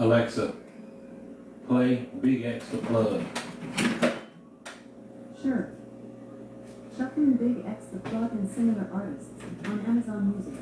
Alexa, play Big X the Plug. Sure. Shuffling Big X the Plug and Similar Artists on Amazon Music.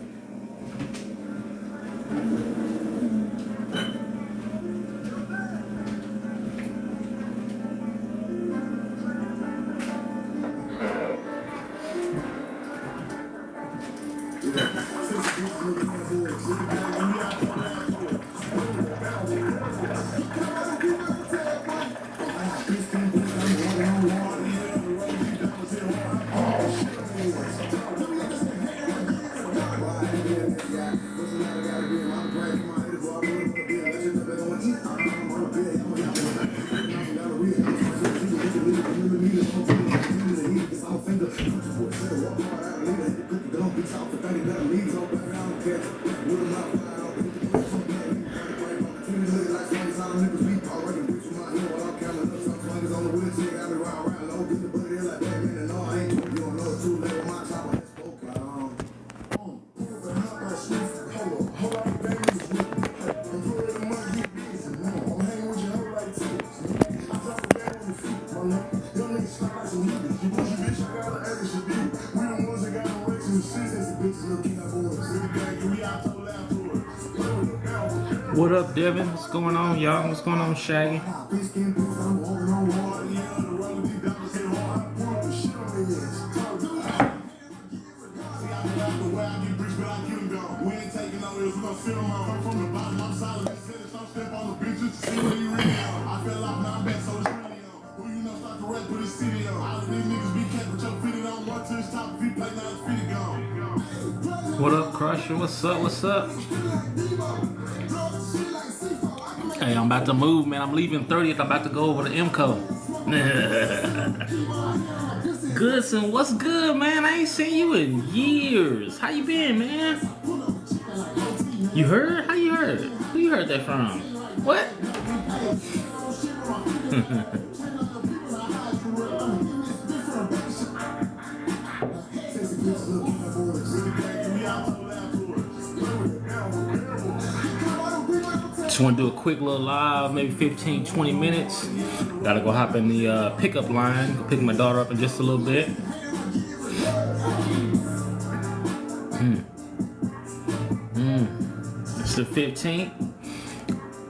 What up, Devin? What's going on, y'all? What's going on, Shaggy? What up, Crusher? What's up? What's up? Hey, I'm about to move, man. I'm leaving 30th. I'm about to go over to MCO. Goodson, what's good, man? I ain't seen you in years. How you been, man? You heard? How you heard? Who you heard that from? What? Just want to do a quick little live, maybe 15, 20 minutes. Gotta go hop in the pickup line, go pick my daughter up in just a little bit. It's the 15th.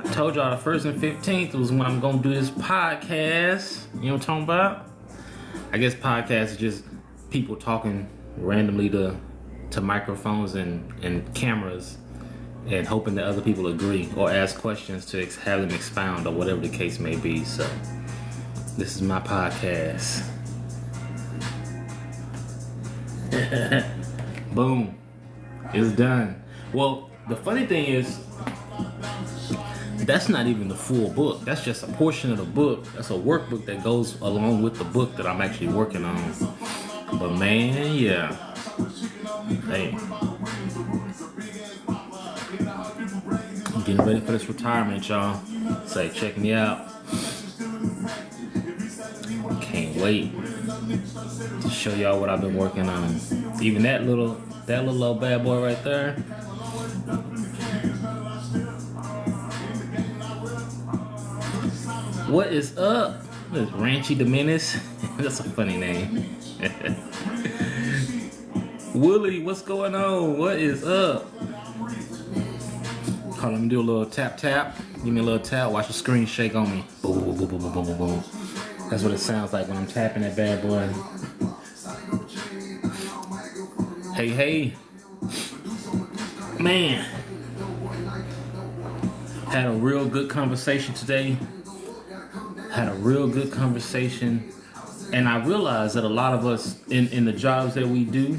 I told y'all the 1st and 15th was when I'm gonna do this podcast. You know what I'm talking about? I guess podcast is just people talking randomly to microphones and cameras and hoping that other people agree or ask questions to have them expound or whatever the case may be. So this is my podcast. Boom. It's done. Well, the funny thing is, that's not even the full book. That's just a portion of the book. That's a workbook that goes along with the book that I'm actually working on. But man, yeah. Hey. I'm getting ready for this retirement, y'all. Say, check me out. Can't wait to show y'all what I've been working on. Even that little old bad boy right there. What is up? This is Ranchy Dominus. That's a funny name. Wooly, what's going on? What is up? Hold on, let me do a little tap. Give me a little tap. Watch the screen shake on me. Boom, boom, boom, boom, boom, boom, boom. That's what it sounds like when I'm tapping that bad boy. Hey. Man. Had a real good conversation today. And I realized that a lot of us in the jobs that we do,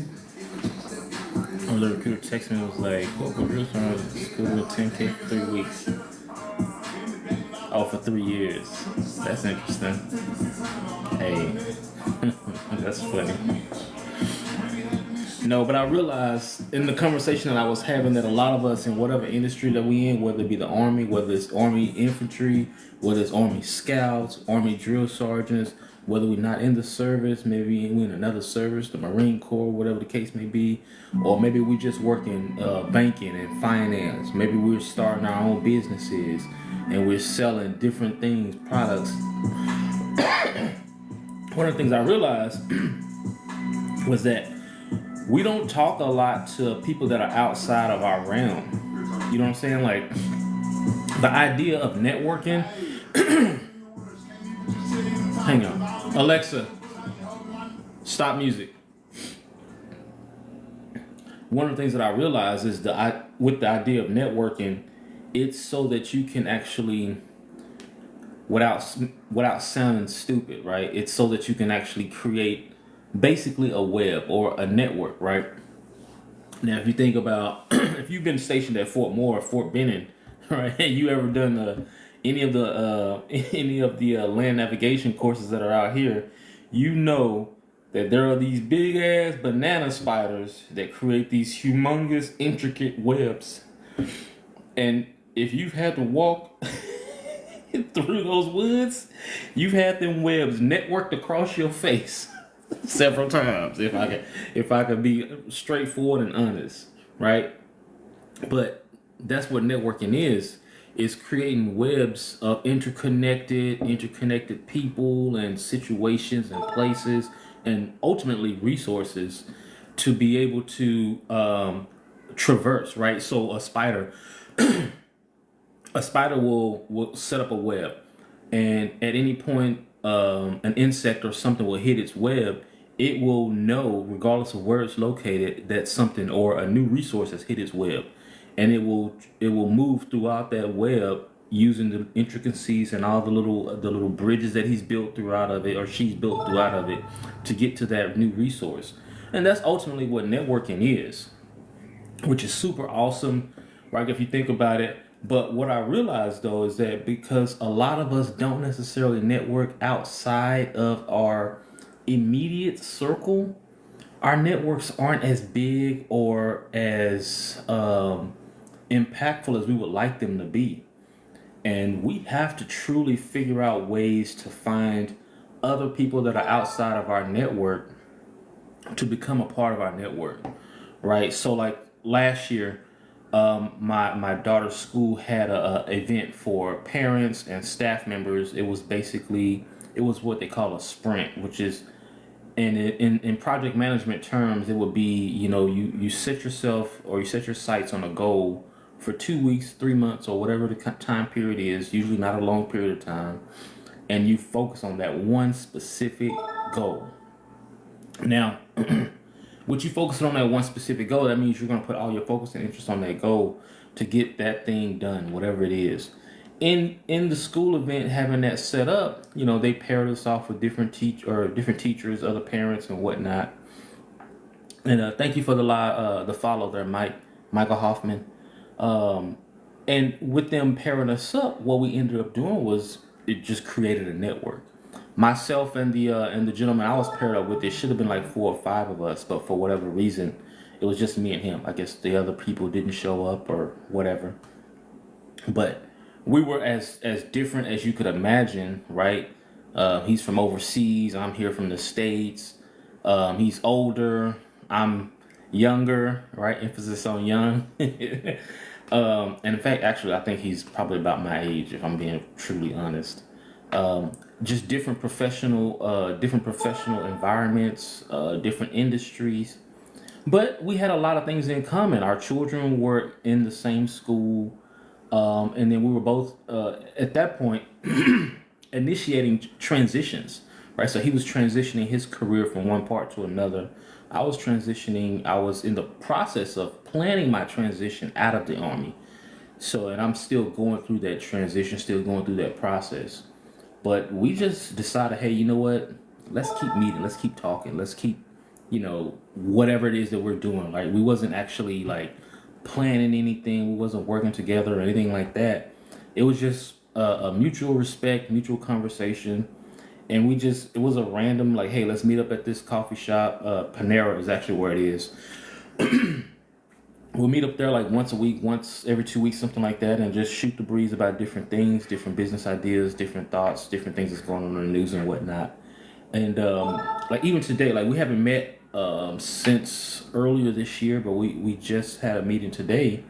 a little recruiter texted me and was like, "What was your son at school with 10K for 3 weeks?" Oh, for 3 years. That's interesting. Hey, that's funny. No, but I realized in the conversation that I was having that a lot of us in whatever industry that we in, whether it be the Army, whether it's Army infantry, whether it's Army scouts, Army drill sergeants, whether we're not in the service, maybe we're in another service, the Marine Corps, whatever the case may be, or maybe we just work in banking and finance. Maybe we're starting our own businesses and we're selling different things, products. One of the things I realized was that we don't talk a lot to people that are outside of our realm. You know what I'm saying? Like the idea of networking. Hang on. Alexa, stop music. One of the things that I realized is with the idea of networking, it's so that you can actually, without sounding stupid, right? It's so that you can actually create basically a web or a network, right? Now, if you think about, if you've been stationed at Fort Moore or Fort Benning, right, and you ever done any of the land navigation courses that are out here, you know that there are these big ass banana spiders that create these humongous intricate webs. And if you've had to walk through those woods, you've had them webs networked across your face several times, if I could be straightforward and honest, right? But that's what networking is creating webs of interconnected people and situations and places and ultimately resources to be able to traverse, right? So a spider will set up a web, and at any point an insect or something will hit its web. It will know, regardless of where it's located, that something or a new resource has hit its web, and it will move throughout that web using the intricacies and all the little bridges that he's built throughout of it or she's built throughout of it to get to that new resource. And that's ultimately what networking is, which is super awesome, right? If you think about it. But what I realized though is that because a lot of us don't necessarily network outside of our immediate circle, our networks aren't as big or as impactful as we would like them to be. And we have to truly figure out ways to find other people that are outside of our network to become a part of our network, right? So like last year, my daughter's school had a event for parents and staff members. It was what they call a sprint, which is in project management terms, it would be, you set yourself or you set your sights on a goal for 2 weeks, 3 months, or whatever the time period is, usually not a long period of time, and you focus on that one specific goal. Now, with you focusing on that one specific goal, that means you're going to put all your focus and interest on that goal to get that thing done, whatever it is. In the school event, having that set up, they paired us off with different teachers, other parents, and whatnot. And thank you for the follow there, Michael Hoffman. And with them pairing us up, what we ended up doing was it just created a network. Myself and the gentleman I was paired up with, it should have been like 4 or 5 of us, but for whatever reason, it was just me and him. I guess the other people didn't show up or whatever. But we were as different as you could imagine, right? He's from overseas. I'm here from the States. He's older. I'm younger, right? Emphasis on young. And in fact, actually, I think he's probably about my age, if I'm being truly honest. Just different professional environments, different industries. But we had a lot of things in common. Our children were in the same school. And then we were both, at that point, initiating transitions, right? So he was transitioning his career from one part to another. I was in the process of planning my transition out of the Army. So, and I'm still going through that transition, still going through that process. But we just decided, hey, you know what? Let's keep meeting. Let's keep talking. Let's keep, whatever it is that we're doing. Like, we wasn't actually like planning anything. We wasn't working together or anything like that. It was just a mutual respect, mutual conversation. and it was a random like, hey, let's meet up at this coffee shop. Panera is actually where it is. We'll meet up there like once a week, once every 2 weeks, something like that, and just shoot the breeze about different things, different business ideas, different thoughts, different things that's going on in the news and whatnot. And like even today, like we haven't met since earlier this year, but we just had a meeting today,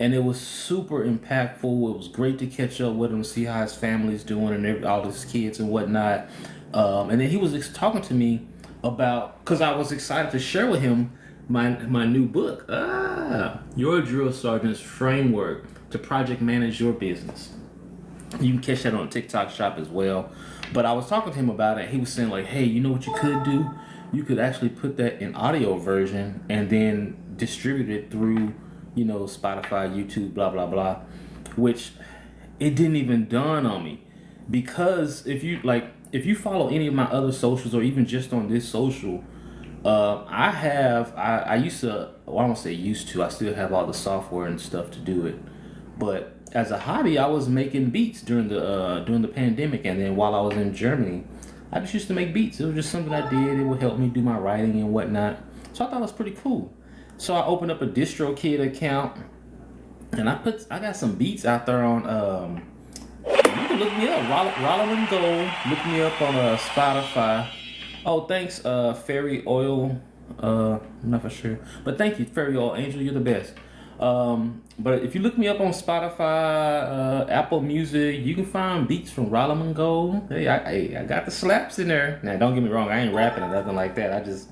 and it was super impactful. It was great to catch up with him, see how his family's doing, and all his kids and whatnot. And then he was talking to me about, because I was excited to share with him my new book, Your Drill Sergeant's Framework to Project Manage Your Business. You can catch that on TikTok Shop as well. But I was talking to him about it. He was saying like, hey, you know what you could do? You could actually put that in audio version and then distribute it through, Spotify, YouTube, blah, blah, blah. Which it didn't even dawn on me. Because if you follow any of my other socials or even just on this social, I used to, well, I don't say used to, I still have all the software and stuff to do it. But as a hobby, I was making beats during the pandemic, and then while I was in Germany, I just used to make beats. It was just something I did. It would help me do my writing and whatnot. So I thought it was pretty cool. So I opened up a DistroKid account, and I got some beats out there on. You can look me up, Rolling Gold. Look me up on Spotify. Oh, thanks, Fairy Oil. I'm not for sure, but thank you, Fairy Oil Angel. You're the best. But if you look me up on Spotify, Apple Music, you can find beats from Rolling Gold. Hey, I got the slaps in there. Now, don't get me wrong, I ain't rapping or nothing like that. I just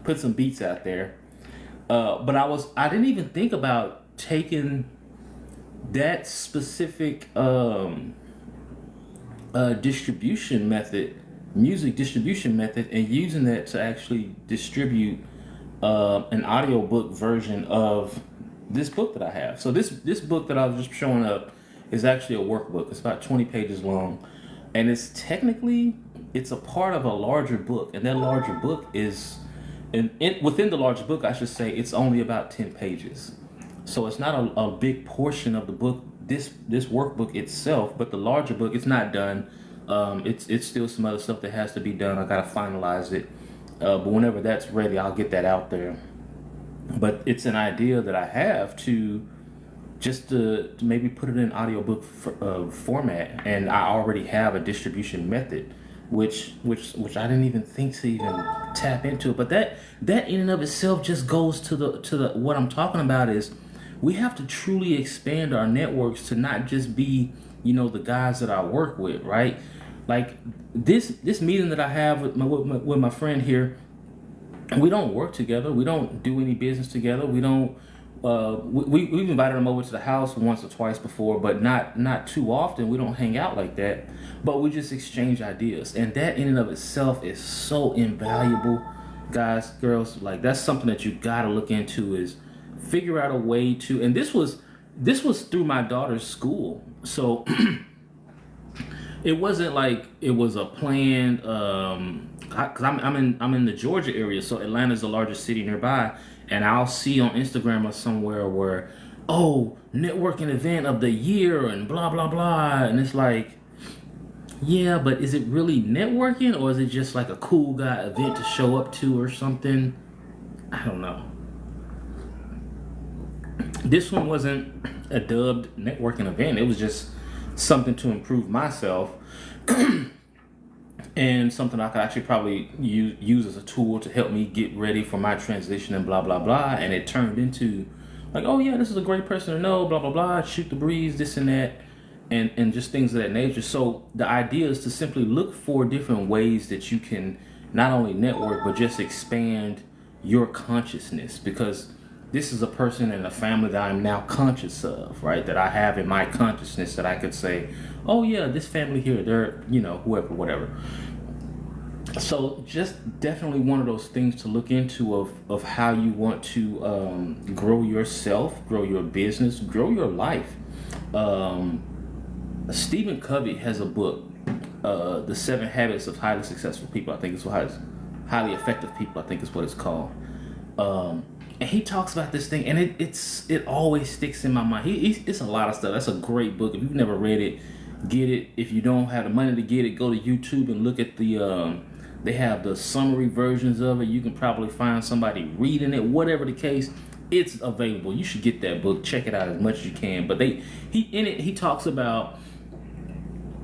put some beats out there. But I didn't even think about taking that specific distribution method, music distribution method, and using that to actually distribute an audiobook version of this book that I have. So this book that I was just showing up is actually a workbook. It's about 20 pages long, and it's a part of a larger book, and that larger book is within the larger book, I should say, it's only about 10 pages. So it's not a big portion of the book, this workbook itself, but the larger book, it's not done. It's still some other stuff that has to be done. I gotta finalize it, but whenever that's ready, I'll get that out there. But it's an idea that I have to maybe put it in audiobook format, and I already have a distribution method, which I didn't even think to even tap into. But that in and of itself just goes to the what I'm talking about is we have to truly expand our networks to not just be the guys that I work with, right? Like this meeting that I have with my friend here. We don't work together. We don't do any business together. We don't. We've invited him over to the house once or twice before, but not too often. We don't hang out like that. But we just exchange ideas, and that in and of itself is so invaluable, guys, girls. Like that's something that you gotta look into, is figure out a way to. And this was through my daughter's school, so it wasn't like it was a planned. Because I'm in the Georgia area, so Atlanta's the largest city nearby, and I'll see on Instagram or somewhere where, networking event of the year and blah blah blah, and it's like, yeah, but is it really networking, or is it just like a cool guy event to show up to or something? I don't know. This one wasn't a dubbed networking event. It was just something to improve myself. And something I could actually probably use as a tool to help me get ready for my transition and blah, blah, blah. And it turned into like, oh yeah, this is a great person to know, blah, blah, blah, shoot the breeze, this and that, and just things of that nature. So the idea is to simply look for different ways that you can not only network, but just expand your consciousness, because this is a person and a family that I'm now conscious of, right? That I have in my consciousness that I could say, oh yeah, this family here, they're, whoever, whatever. So just definitely one of those things to look into of how you want to grow yourself, grow your business, grow your life. Stephen Covey has a book, The 7 Habits of Highly Successful People. I think it's highly effective people. I think is what it's called. And he talks about this thing, and it always sticks in my mind. It's a lot of stuff. That's a great book. If you've never read it, get it. If you don't have the money to get it, go to YouTube and look at the. They have the summary versions of it. You can probably find somebody reading it. Whatever the case, it's available. You should get that book. Check it out as much as you can. But he talks about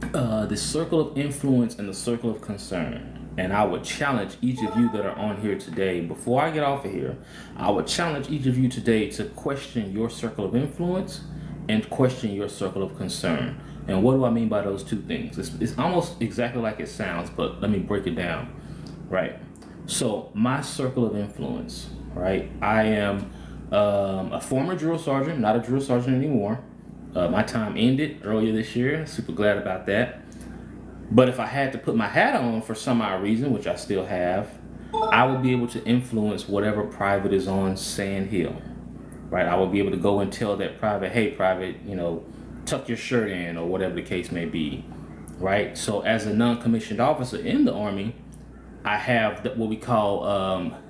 the circle of influence and the circle of concern. And I would challenge each of you that are on here today, before I get off of here, I would challenge each of you today to question your circle of influence and question your circle of concern. And what do I mean by those two things? It's almost exactly like it sounds, but let me break it down, right? So my circle of influence, right? I am a former drill sergeant, not a drill sergeant anymore. My time ended earlier this year. Super glad about that. But if I had to put my hat on for some odd reason, which I still have, I would be able to influence whatever private is on Sand Hill, right? I would be able to go and tell that private, hey, private, tuck your shirt in, or whatever the case may be, right? So as a non-commissioned officer in the Army, I have what we call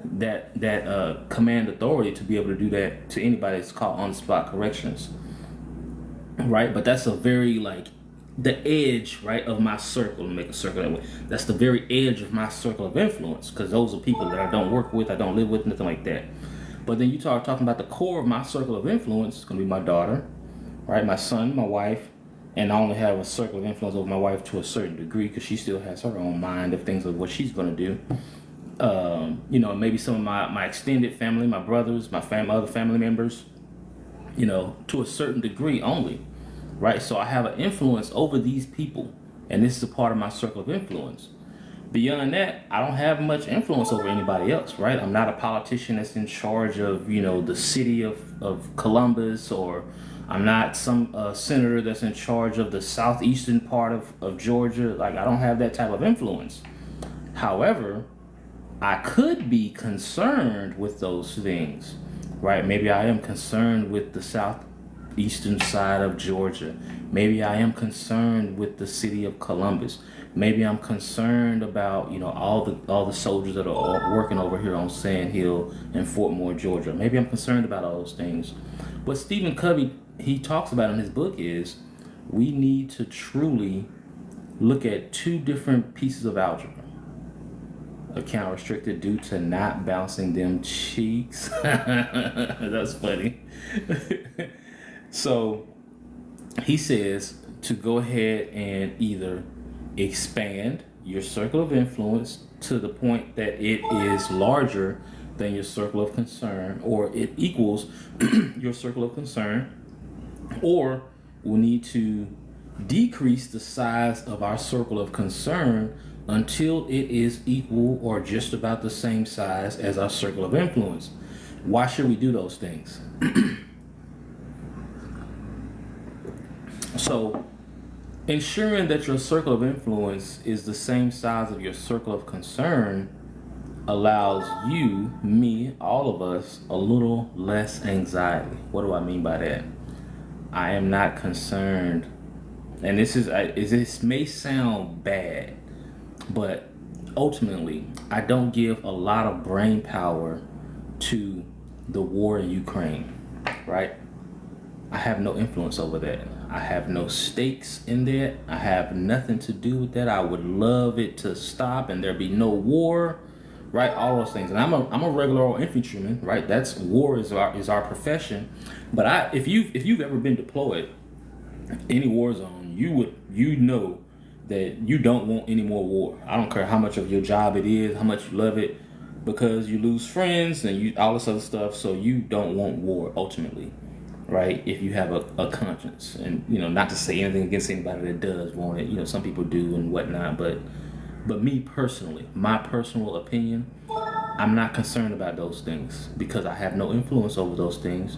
that command authority to be able to do that to anybody. It's called on-the-spot corrections, right? But that's a very the edge, right, of my circle. Make a circle that way. That's the very edge of my circle of influence, because those are people that I don't work with, I don't live with, nothing like that. But then you talking about the core of my circle of influence. It's gonna be my daughter, right, my son, my wife, and I only have a circle of influence over my wife to a certain degree, because she still has her own mind of things of what she's gonna do. Maybe some of my extended family, my brothers, my other family members, to a certain degree only. Right, so I have an influence over these people, and this is a part of my circle of influence. Beyond that, I don't have much influence over anybody else, right? I'm not a politician that's in charge of, the city of Columbus, or I'm not some senator that's in charge of the southeastern part of Georgia. I don't have that type of influence. However, I could be concerned with those things, right? Maybe I am concerned with the southeastern side of Georgia. Maybe I am concerned with the city of Columbus. Maybe I'm concerned about, all the soldiers that are working over here on Sand Hill and Fort Moore, Georgia. Maybe I'm concerned about all those things. What Stephen Covey, he talks about in his book is we need to truly look at two different pieces of algebra. Account restricted due to not bouncing them cheeks. That's funny. So he says to go ahead and either expand your circle of influence to the point that it is larger than your circle of concern, or it equals your circle of concern, or we need to decrease the size of our circle of concern until it is equal or just about the same size as our circle of influence. Why should we do those things? So, ensuring that your circle of influence is the same size of your circle of concern allows you, me, all of us, a little less anxiety. What do I mean by that? I am not concerned, and this may sound bad, but ultimately, I don't give a lot of brain power to the war in Ukraine, right? I have no influence over that. I have no stakes in that. I have nothing to do with that. I would love it to stop and there be no war, right? All those things. And I'm a regular old infantryman, right? That's war is our profession. But if you've ever been deployed, any war zone, you know that you don't want any more war. I don't care how much of your job it is, how much you love it, because you lose friends and all this other stuff. So you don't want war ultimately. Right, if you have a conscience, and not to say anything against anybody that does want it, some people do and whatnot, but me personally, my personal opinion, I'm not concerned about those things because I have no influence over those things.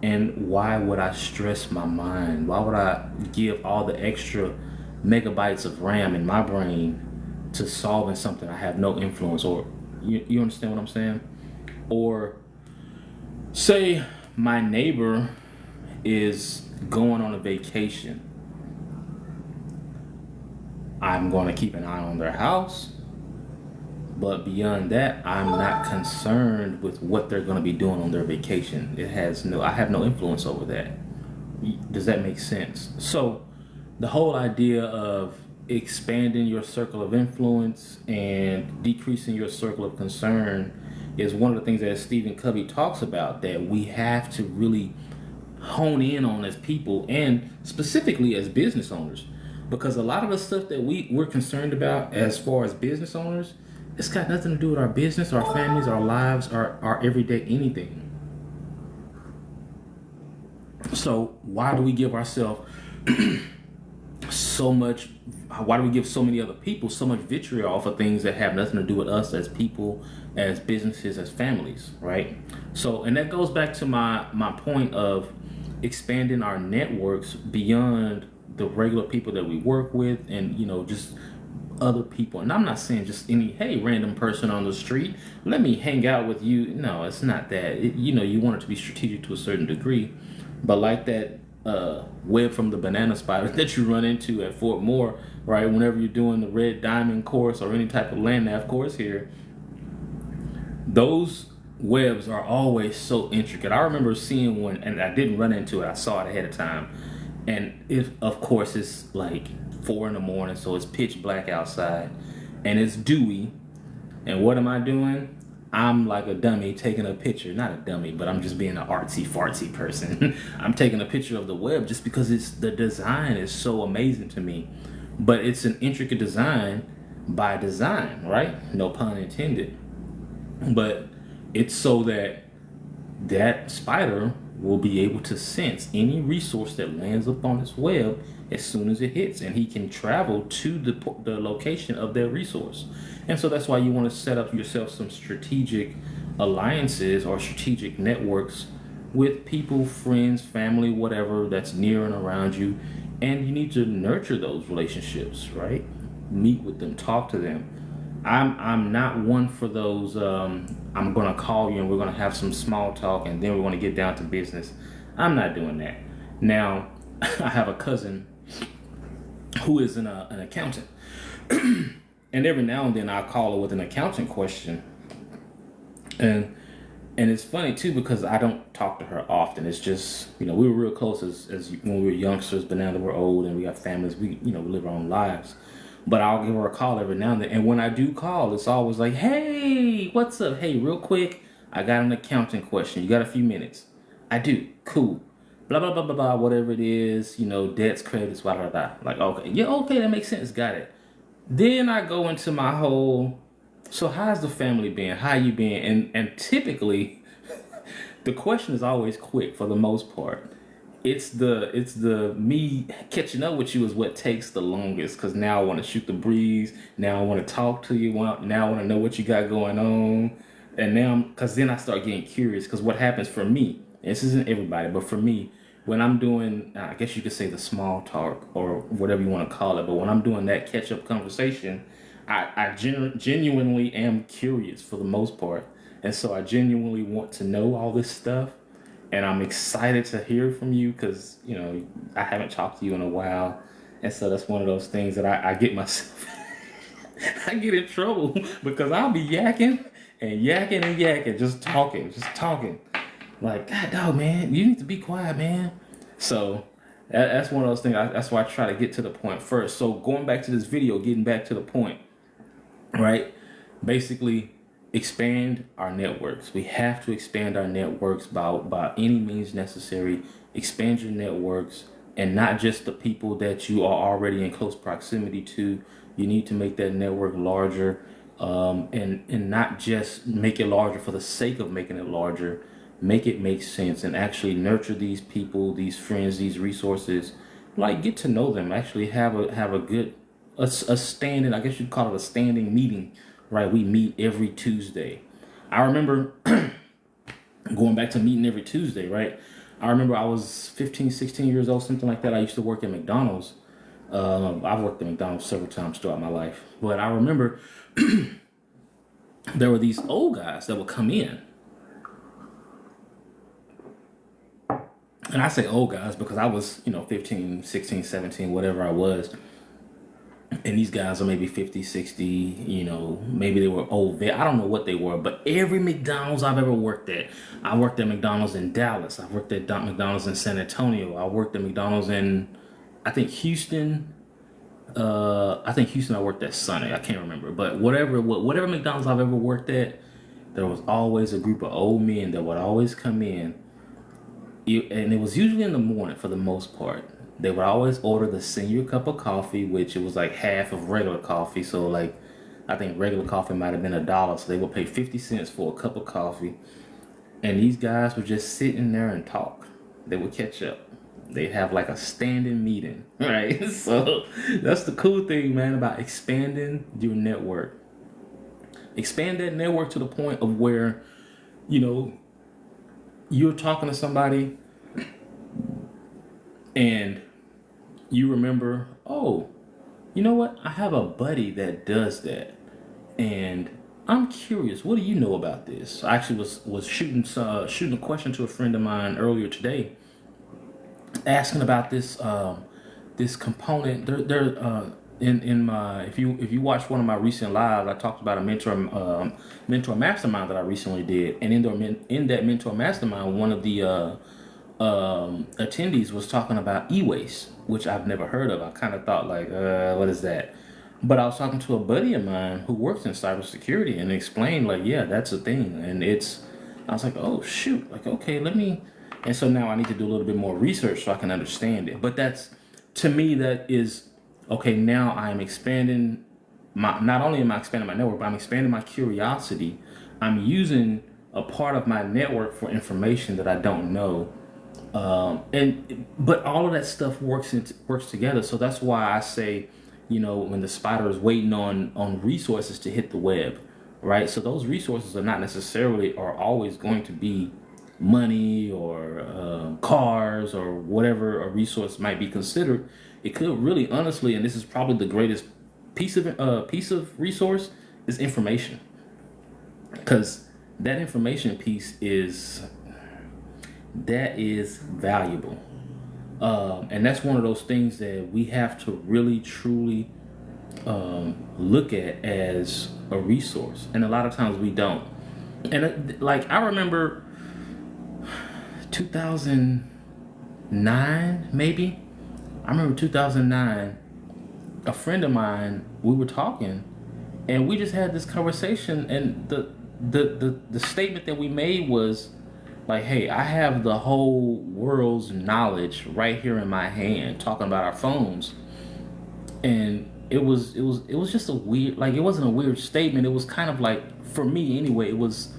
And why would I stress my mind? Why would I give all the extra megabytes of RAM in my brain to solving something I have no influence over? You understand what I'm saying? Or say my neighbor is going on a vacation. I'm going to keep an eye on their house, but beyond that, I'm not concerned with what they're going to be doing on their vacation. I have no influence over that. Does that make sense? So the whole idea of expanding your circle of influence and decreasing your circle of concern is one of the things that Stephen Covey talks about, that we have to really hone in on as people and specifically as business owners, because a lot of the stuff that we're concerned about as far as business owners, it's got nothing to do with our business, our families, our lives, our everyday anything. So why do we give ourselves so much, why do we give so many other people so much vitriol for things that have nothing to do with us as people, as businesses, as families, right? So, and that goes back to my point of expanding our networks beyond the regular people that we work with, and just other people. And I'm not saying just any random person on the street, let me hang out with you. No, it's not that. You want it to be strategic to a certain degree, but like that web from the banana spider that you run into at Fort Moore, right? Whenever you're doing the Red Diamond course or any type of land nav course here, those webs are always so intricate. I remember seeing one, and I didn't run into it. I saw it ahead of time, and of course, it's like 4 a.m, so it's pitch black outside, and it's dewy. And what am I doing? I'm like a dummy taking a picture. Not a dummy, but I'm just being an artsy fartsy person. I'm taking a picture of the web just because the design is so amazing to me. But it's an intricate design by design, right? No pun intended. But it's so that spider will be able to sense any resource that lands up on its web as soon as it hits, and he can travel to the location of that resource. And so that's why you want to set up yourself some strategic alliances or strategic networks with people, friends, family, whatever that's near and around you. And you need to nurture those relationships, right? Meet with them, talk to them. I'm not one for those, I'm going to call you and we're going to have some small talk and then we're going to get down to business. I'm not doing that. Now, I have a cousin who is an accountant. And every now and then I'll call her with an accounting question. And it's funny too, because I don't talk to her often. It's just, we were real close as when we were youngsters, but now that we're old and we got families, we live our own lives. But I'll give her a call every now and then. And when I do call, it's always like, hey, what's up? Hey, real quick, I got an accounting question. You got a few minutes? I do. Cool. Blah, blah, blah, blah, blah, whatever it is, debts, credits, blah, blah, blah. Like, okay. Yeah, okay, that makes sense. Got it. Then I go into my whole, so how's the family been? How you been? And typically, the question is always quick for the most part. It's the me catching up with you is what takes the longest, because now I want to shoot the breeze. Now I want to talk to you. Now I want to know what you got going on. And now, because then I start getting curious, because what happens for me, this isn't everybody, but for me, when I'm doing, I guess you could say the small talk or whatever you want to call it, but when I'm doing that catch-up conversation, I genuinely am curious for the most part. And so I genuinely want to know all this stuff. And I'm excited to hear from you because, I haven't talked to you in a while. And so that's one of those things that I get myself, I get in trouble because I'll be yakking and yakking and yakking, just talking. Like, God dog, man, you need to be quiet, man. So that's one of those things. That's why I try to get to the point first. So going back to this video, getting back to the point, right? Basically, expand our networks. We have to expand our networks by any means necessary. Expand your networks, and not just the people that you are already in close proximity to. You need to make that network larger, and not just make it larger for the sake of making it larger. Make it make sense and actually nurture these people, these friends, these resources. Like, get to know them. Actually have a good a standing, I guess you'd call it a standing meeting. Right, we meet every Tuesday. I remember going back to meeting every Tuesday, right? I remember I was 15, 16 years old, something like that. I used to work at McDonald's. I've worked at McDonald's several times throughout my life. But I remember there were these old guys that would come in. And I say old guys because I was, 15, 16, 17, whatever I was. And these guys are maybe 50, 60, maybe they were old vet. I don't know what they were, but every McDonald's I've ever worked at, I worked at McDonald's in Dallas. I worked at McDonald's in San Antonio. I worked at McDonald's in I think Houston. I worked at Sonic. I can't remember, but whatever McDonald's I've ever worked at, there was always a group of old men that would always come in, and it was usually in the morning for the most part. They would always order the senior cup of coffee, which it was like half of regular coffee. So like, I think regular coffee might have been $1, so they would pay 50 cents for a cup of coffee. And these guys would just sit in there and talk. They would catch up. They'd have like a standing meeting, right? So that's the cool thing, man, about expanding your network. Expand that network to the point of where, you know, you're talking to somebody and you remember, oh, you know what? I have a buddy that does that. And I'm curious, what do you know about this? I actually was shooting a question to a friend of mine earlier today, asking about this component. In my if you watch one of my recent lives, I talked about a mentor mastermind that I recently did, and in that mentor mastermind, one of the attendees was talking about e-waste, which I've never heard of. I kind of thought like, what is that? But I was talking to a buddy of mine who works in cybersecurity and explained like, yeah, that's a thing. And I was like, oh shoot, like, okay, and so now I need to do a little bit more research so I can understand it. But to me, that is, okay, now I'm expanding not only am I expanding my network, but I'm expanding my curiosity. I'm using a part of my network for information that I don't know. But all of that stuff works together. So that's why I say, you know, when the spider is waiting on resources to hit the web, right? So those resources are not necessarily or always going to be money or cars or whatever a resource might be considered. It could really, honestly, and this is probably the greatest piece of resource, is information, because that information piece is valuable. And that's one of those things that we have to really truly look at as a resource, and a lot of times we don't. And like, I remember 2009, maybe. I remember 2009. A friend of mine, we were talking, and we just had this conversation, and the statement that we made was like, hey, I have the whole world's knowledge right here in my hand, talking about our phones. And it was just a weird, like, it wasn't a weird statement. It was kind of like, for me anyway, it was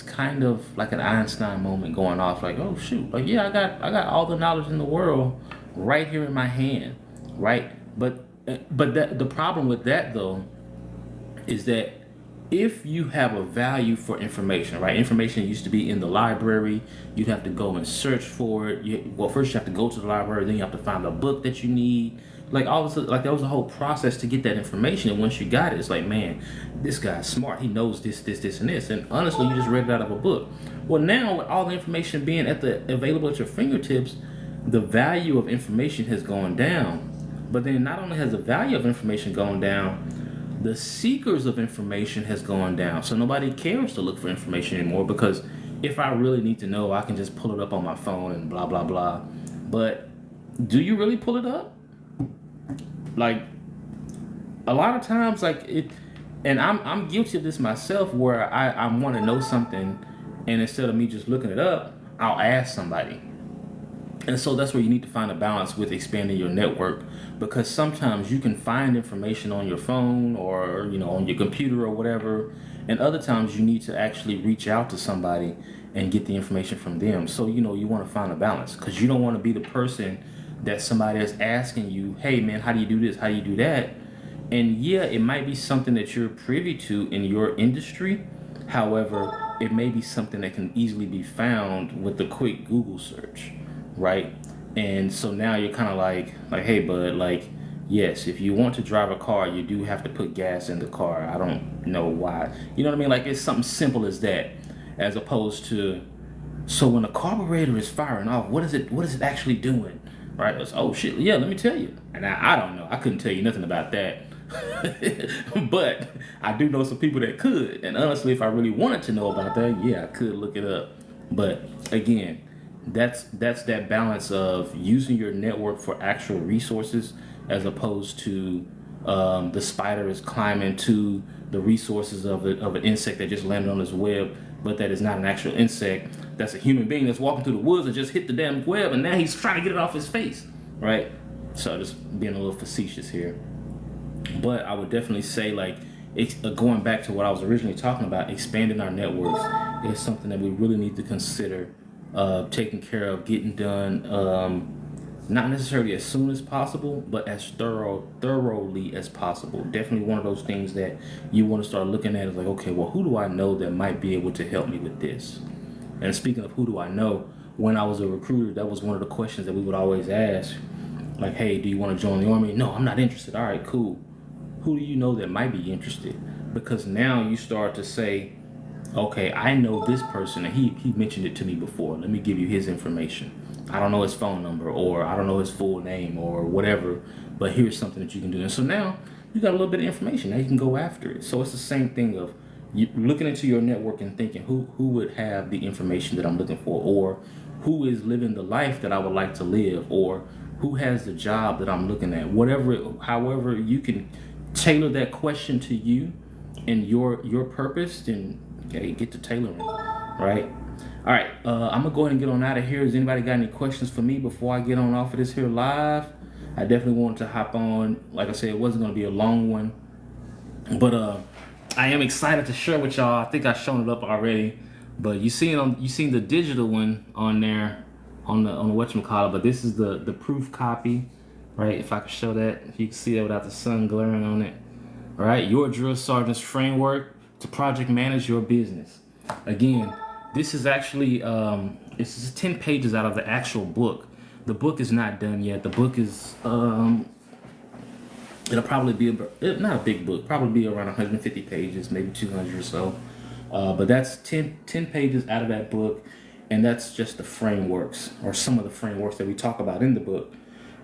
kind of like an Einstein moment going off, like, oh shoot, like, yeah, I got all the knowledge in the world right here in my hand, right? But the problem with that though is that if you have a value for information, right? Information used to be in the library. You'd have to go and search for it. First you have to go to the library, then you have to find a book that you need. Like, all of a sudden, like, there was a whole process to get that information. And once you got it, it's like, man, this guy's smart. He knows this, and this. And honestly, you just read it out of a book. Well, now with all the information being available at your fingertips, the value of information has gone down. But then not only has the value of information gone down, the seekers of information has gone down. So nobody cares to look for information anymore, because if I really need to know, I can just pull it up on my phone and blah, blah, blah. But do you really pull it up? Like, a lot of times, like, and I'm guilty of this myself, where I want to know something, and instead of me just looking it up, I'll ask somebody. And so that's where you need to find a balance with expanding your network, because sometimes you can find information on your phone or, you know, on your computer or whatever, and other times you need to actually reach out to somebody and get the information from them. So, you know, you want to find a balance, because you don't want to be the person that somebody is asking you, hey man, how do you do this? How do you do that? And yeah, it might be something that you're privy to in your industry. However, it may be something that can easily be found with a quick Google search, right? And so now you're kind of like, hey bud, like, yes, if you want to drive a car, you do have to put gas in the car. I don't know why. You know what I mean? Like, it's something simple as that, as opposed to, so when a carburetor is firing off, what is it actually doing? Right? It's, oh shit, yeah, let me tell you. And I don't know. I couldn't tell you nothing about that. But I do know some people that could. And honestly, if I really wanted to know about that, yeah, I could look it up. But again, that's that balance of using your network for actual resources as opposed to the spider is climbing to the resources of an insect that just landed on his web, but that is not an actual insect. That's a human being that's walking through the woods and just hit the damn web, and now he's trying to get it off his face, right? So just being a little facetious here. But I would definitely say, like, going back to what I was originally talking about, expanding our networks is something that we really need to consider taking care of, getting done, not necessarily as soon as possible, but as thoroughly as possible. Definitely one of those things that you want to start looking at is like, okay, well, who do I know that might be able to help me with this? And speaking of who do I know, when I was a recruiter, that was one of the questions that we would always ask. Like, hey, do you want to join the Army? No, I'm not interested. All right, cool. Who do you know that might be interested? Because now you start to say, okay, I know this person, and he mentioned it to me before. Let me give you his information. I don't know his phone number, or I don't know his full name, or whatever, but here's something that you can do. And so now you got a little bit of information. Now you can go after it. So it's the same thing of you looking into your network and thinking, who would have the information that I'm looking for, or who is living the life that I would like to live, or who has the job that I'm looking at. However you can tailor that question to you and your purpose, then okay, get to tailoring, right? All right, I'm gonna go ahead and get on out of here. Has anybody got any questions for me before I get on off of this here live? I definitely wanted to hop on. Like I said, it wasn't gonna be a long one, but I am excited to share with y'all. I think I've shown it up already, but you seen the digital one on there on the whatchamacallit, but this is the proof copy, right? If I can show that, if you can see that without the sun glaring on it. All right, your drill sergeant's framework to project manage your business. Again, this is actually this is 10 pages out of the actual book. The book is not done yet. The book is it'll probably be not a big book, probably be around 150 pages, maybe 200 or so. But that's 10 pages out of that book, and that's just the frameworks, or some of the frameworks that we talk about in the book.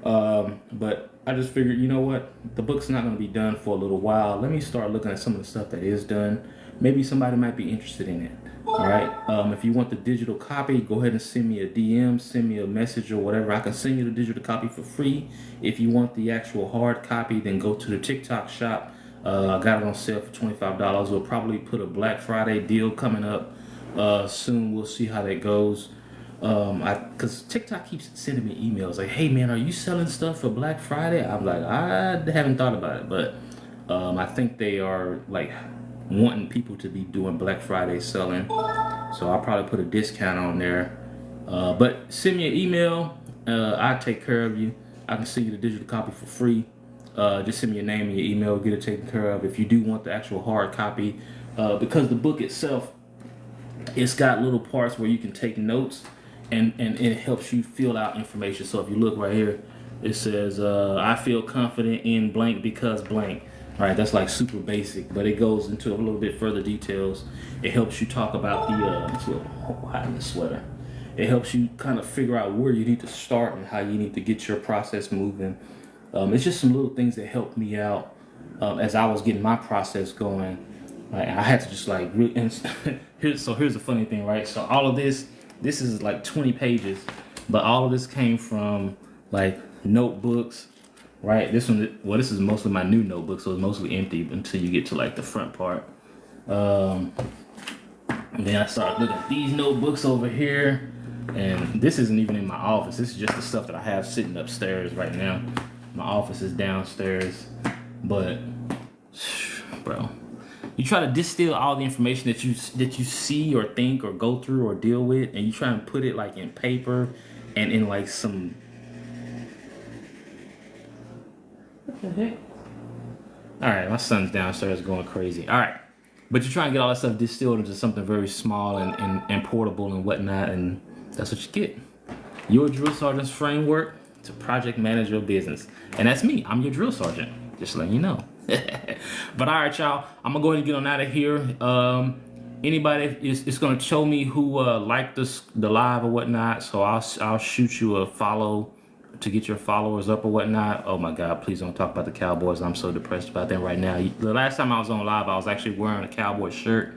But I just figured, you know what, the book's not going to be done for a little while. Let me start looking at some of the stuff that is done. Maybe somebody might be interested in it. All right. If you want the digital copy, go ahead and send me a DM, send me a message or whatever. I can send you the digital copy for free. If you want the actual hard copy, then go to the TikTok shop. I got it on sale for $25. We'll probably put a Black Friday deal coming up soon. We'll see how that goes. Because TikTok keeps sending me emails like, hey man, are you selling stuff for Black Friday? I'm like, I haven't thought about it, but I think they are like wanting people to be doing Black Friday selling, so I'll probably put a discount on there. But send me an email. I'll take care of you. I can send you the digital copy for free. Just send me your name and your email, get it taken care of. If you do want the actual hard copy, because the book itself, it's got little parts where you can take notes, and it helps you fill out information. So if you look right here, it says, I feel confident in blank because blank. All right, that's like super basic, but it goes into a little bit further details. It helps you talk about it's a little hot in the sweater. It helps you kind of figure out where you need to start and how you need to get your process moving. It's just some little things that helped me out as I was getting my process going. Right, I had to just like, here's the funny thing, right? So all of this is like 20 pages, but all of this came from like notebooks, right? This is mostly my new notebook, so it's mostly empty until you get to like the front part. And then I started looking at these notebooks over here, and this isn't even in my office. This is just the stuff that I have sitting upstairs right now. My office is downstairs, but bro, you try to distill all the information that you see or think or go through or deal with, and you try and put it like in paper and in like some, what the heck? All right, my son's downstairs going crazy. All right, but you try and get all that stuff distilled into something very small and portable and whatnot, and that's what you get. Your drill sergeant's framework to project manage your business, and that's me. I'm your drill sergeant. Just letting you know. But all right, y'all, I'm gonna go ahead and get on out of here. Anybody is gonna show me who liked the live or whatnot, so I'll shoot you a follow to get your followers up or whatnot. Oh my God, please don't talk about the Cowboys. I'm so depressed about them right now. The last time I was on live, I was actually wearing a Cowboy shirt.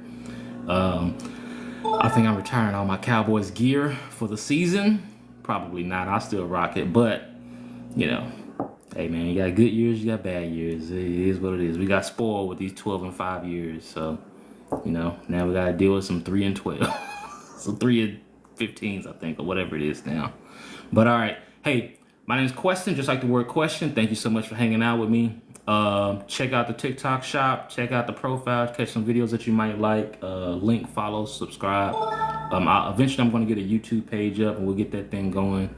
I think I'm retiring all my Cowboys gear for the season. Probably not. I'll still rock it, but you know, hey man, you got good years, you got bad years. It is what it is. We got spoiled with these 12-5 years, so you know, now we gotta deal with some 3-12, some 3-15s, I think, or whatever it is now. But all right, hey, my name's Question, just like the word question. Thank you so much for hanging out with me. Check out the TikTok shop, check out the profile, catch some videos that you might like. Link, follow, subscribe. Eventually I'm going to get a YouTube page up and we'll get that thing going.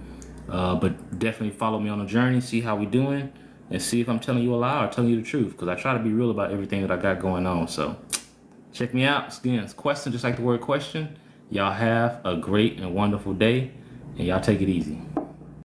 But definitely follow me on the journey, see how we doing, and see if I'm telling you a lie or telling you the truth, because I try to be real about everything that I got going on. So check me out. Again, it's Question, just like the word question. Y'all have a great and wonderful day, and y'all take it easy.